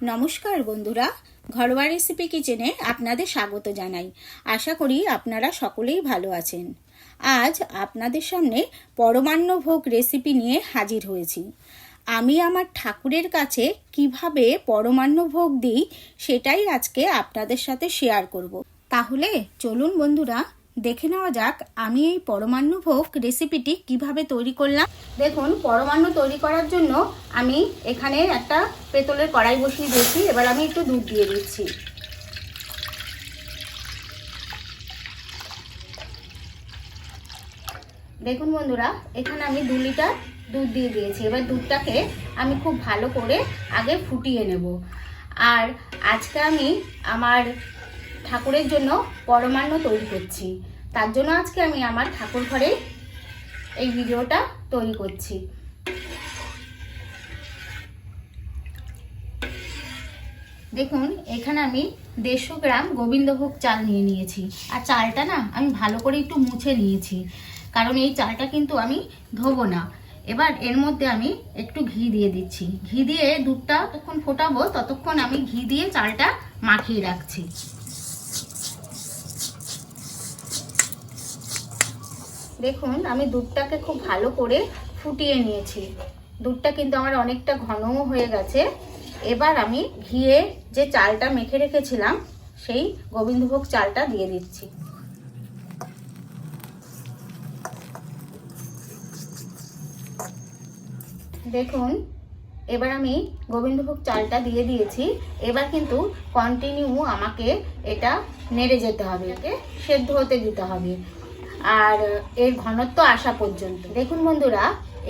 নমস্কার বন্ধুরা, ঘরোয়া রেসিপি কিচেনে আপনাদের স্বাগত জানাই। আশা করি আপনারা সকলেই ভালো আছেন। আজ আপনাদের সামনে পরমান্নভোগ রেসিপি নিয়ে হাজির হয়েছি। আমি আমার ঠাকুরের কাছে কিভাবে পরমান্নভোগ দিই সেটাই আজকে আপনাদের সাথে শেয়ার করব। তাহলে চলুন বন্ধুরা, দেখে নেওয়া যাক আমি এই পরমান্নভোগ রেসিপিটি কিভাবে তৈরি করলাম। দেখুন, পরমান্ন তৈরি করার জন্য আমি এখানে একটা পেতলের কড়াই বসিয়ে দিয়েছি। এবার আমি একটু দুধ দিয়ে দিচ্ছি। দেখুন বন্ধুরা, এখানে আমি 2 লিটার দুধ দিয়ে দিয়েছি। এবার দুধটাকে আমি খুব ভালো করে আগে ফুটিয়ে নেব। আর আজকে আমি আমার ঠাকুরের জন্য পরমান্ন তৈরি করছি। তার জন্য আজকে আমি আমার ঠাকুর ঘরে এই ভিডিওটা তৈরি করছি। দেখুন, এখানে আমি 150 গ্রাম গোবিন্দভোগ চাল নিয়ে নিয়েছি। আর চালটা না আমি ভালো করে একটু মুছে নিয়েছি, কারণ এই চালটা কিন্তু আমি ধোবো না। এবার এর মধ্যে আমি একটু ঘি দিয়ে দিচ্ছি। ঘি দিয়ে দুধটা যখন ফোটাবো ততক্ষণ আমি ঘি দিয়ে চালটা মাখিয়ে রাখছি। দেখুন, আমি দুধটাকে খুব ভালো করে ফুটিয়ে নিয়েছি। দুধটা কিন্তু আমার অনেকটা ঘনও হয়ে গেছে। এবার আমি ঘিয়ে যে চালটা মেখে রেখেছিলাম সেই গোবিন্দভোগ চালটা দিয়ে দিচ্ছি। দেখুন, এবার আমি গোবিন্দভোগ চালটা দিয়ে দিয়েছি। এবার কিন্তু কন্টিনিউ আমাকে এটা নেড়ে যেতে হবে, একে সেদ্ধ হতে দিতে হবে আর এর ঘনত্ব আসা পর্যন্ত। দেখুন বন্ধুরা,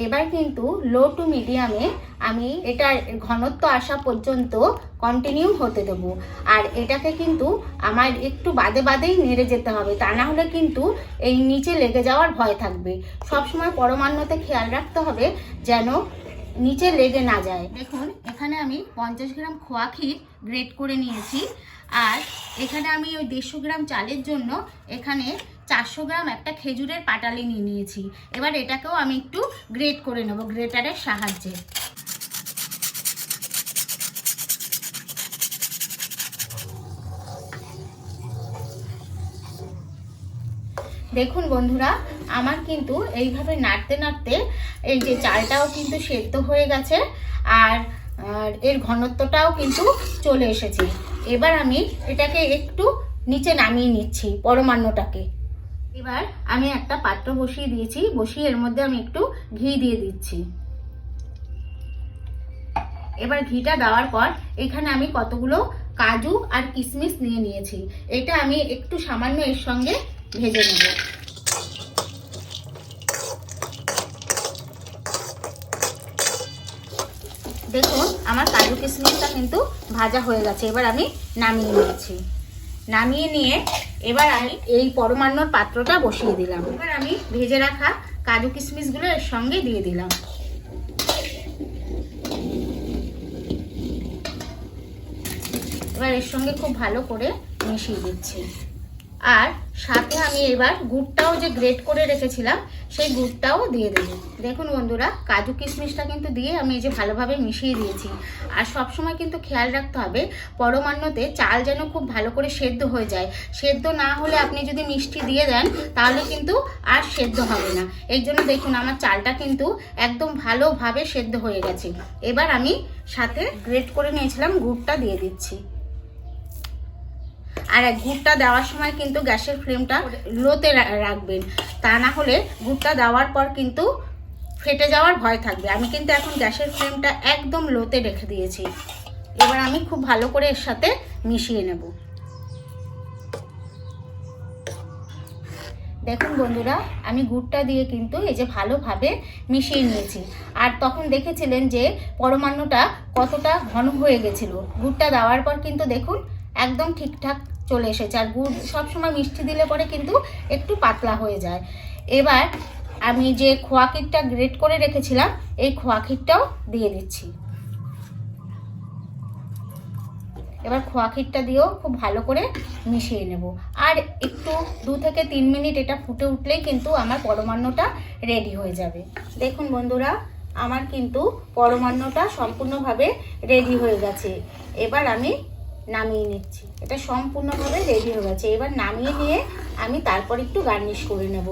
এবার কিন্তু লো টু মিডিয়ামে আমি এটার ঘনত্ব আসা পর্যন্ত কন্টিনিউ হতে দেব। আর এটাকে কিন্তু আমার একটু বাদে বাদেই নেড়ে যেতে হবে, তা না হলে কিন্তু এই নিচে লেগে যাওয়ার ভয় থাকবে। সবসময় পরমান্নতে খেয়াল রাখতে হবে যেন নিচে লেগে না যায়। দেখুন, এখানে আমি 50 গ্রাম খোয়া ক্ষীর গ্রেট করে নিয়েছি। আর এখানে আমি ওই 150 গ্রাম চালের জন্য এখানে 400 গ্রাম একটা খেজুরের পাটালি নিয়ে নিয়েছি। এবার এটাকেও আমি একটু গ্রেট করে নেব গ্রেটারের সাহায্যে। দেখুন বন্ধুরা, আমার কিন্তু এইভাবে নাড়তে নাড়তে এই যে চালটাও কিন্তু সেদ্ধ হয়ে গেছে আর এর ঘনত্বটাও কিন্তু চলে এসেছে। এবার আমি এটাকে একটু নিচে নামিয়ে নিচ্ছি পরমান্নটাকে। এবার আমি একটা পাত্র বসিয়ে দিয়েছি। বসিয়ে এর মধ্যে আমি একটু ঘি দিয়ে দিচ্ছি। এবার ঘিটা দেওয়ার পর এখানে আমি কতগুলো কাজু আর কিশমিশ নিয়ে নিয়েছি। এটা আমি একটু সামান্য এর সঙ্গে ভেজে নেব। দেখুন, আমার কাজু কিশমিশটা কিন্তু ভাজা হয়ে গেছে। এবার আমি নামিয়ে নিয়েছি। নামিয়ে নিয়ে এবার আমি এই পরমান্নর পাত্রটা বসিয়ে দিলাম। এবার আমি ভেজে রাখা কাজু কিশমিশগুলো এর সঙ্গে দিয়ে দিলাম। এবার এর সঙ্গে খুব ভালো করে মিশিয়ে দিচ্ছি। আর সাথে আমি এবার গুড়টাও যে গ্রেট করে রেখেছিলাম সেই গুড়টাও দিয়ে দেবো। দেখুন বন্ধুরা, কাজু কিশমিশটা কিন্তু দিয়ে আমি এই যে ভালোভাবে মিশিয়ে দিয়েছি। আর সবসময় কিন্তু খেয়াল রাখতে হবে পরমান্নতে চাল যেন খুব ভালো করে সেদ্ধ হয়ে যায়। সেদ্ধ না হলে আপনি যদি মিষ্টি দিয়ে দেন তাহলে কিন্তু আর সেদ্ধ হবে না। এই জন্য দেখুন আমার চালটা কিন্তু একদম ভালোভাবে সেদ্ধ হয়ে গেছে। এবার আমি সাথে গ্রেট করে নিয়েছিলাম গুড়টা দিয়ে দিচ্ছি। আর গুড়টা দেওয়ার সময় কিন্তু গ্যাসের ফ্লেমটা লোতে রাখবেন, তা না হলে গুড়টা দেওয়ার পর কিন্তু ফেটে যাওয়ার ভয় থাকবে। আমি কিন্তু এখন গ্যাসের ফ্লেমটা একদম লোতে রেখে দিয়েছি। এবার আমি খুব ভালো করে এর সাথে মিশিয়ে নেব। দেখুন বন্ধুরা, আমি গুড়টা দিয়ে কিন্তু এই যে ভালোভাবে মিশিয়ে নিয়েছি। আর তখন দেখেছিলেন যে পরমান্নটা কতটা ঘন হয়ে গেছিল। গুড়টা দেওয়ার পর কিন্তু দেখুন একদম ঠিকঠাক চলে এসেছে। আর গুড় সবসময় মিষ্টি দিলে পরে কিন্তু একটু পাতলা হয়ে যায়। এবার আমি যে খোয়া ক্ষীরটা গ্রেট করে রেখেছিলাম এই খোয়া ক্ষীরটাও দিয়ে দিচ্ছি। এবার খোয়া ক্ষীরটা দিয়েও খুব ভালো করে মিশিয়ে নেব। আর একটু 2 থেকে 3 মিনিট এটা ফুটে উঠলেই কিন্তু আমার পরমান্নটা রেডি হয়ে যাবে। দেখুন বন্ধুরা, আমার কিন্তু পরমান্নটা সম্পূর্ণভাবে রেডি হয়ে গেছে। এবার আমি নামিয়ে নিচ্ছি। এটা সম্পূর্ণভাবে রেডি হয়ে গেছে। এবার নামিয়ে নিয়ে আমি তারপর একটু গার্নিশ করে নেব।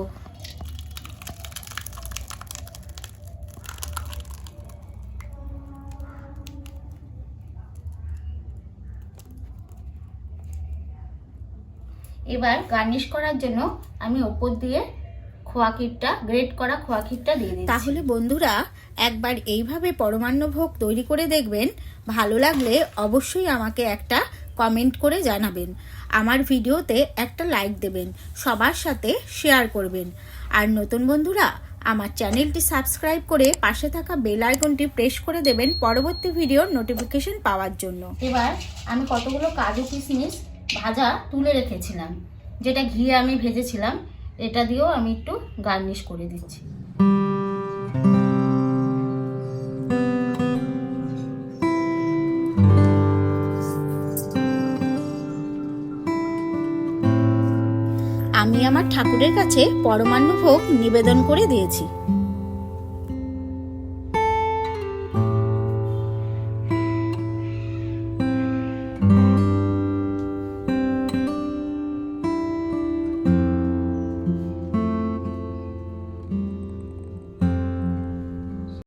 এবার গার্নিশ করার জন্য আমি ওপর দিয়ে খোয়া ক্ষীরটা, গ্রেট করা খোয়া ক্ষীরটা দিয়ে দিচ্ছি। তাহলে বন্ধুরা একবার এইভাবে পরমান্ন ভোগ তৈরি করে দেখবেন। ভালো লাগলে অবশ্যই আমাকে একটা কমেন্ট করে জানাবেন। আমার ভিডিওতে একটা লাইক দেবেন, সবার সাথে শেয়ার করবেন। আর নতুন বন্ধুরা আমার চ্যানেলটি সাবস্ক্রাইব করে পাশে থাকা বেল আইকনটি প্রেস করে দেবেন পরবর্তী ভিডিওর নোটিফিকেশন পাওয়ার জন্য। এবার আমি কতগুলো কাজু কিশমিশ ভাজা তুলে রেখেছিলাম, যেটা ঘিয়ে আমি ভেজেছিলাম, এটা দিয়েও আমি একটু গার্নিশ করে দিচ্ছি। আমি আমার ঠাকুরের কাছে পরমান্ন ভোগ নিবেদন করে দিয়েছি।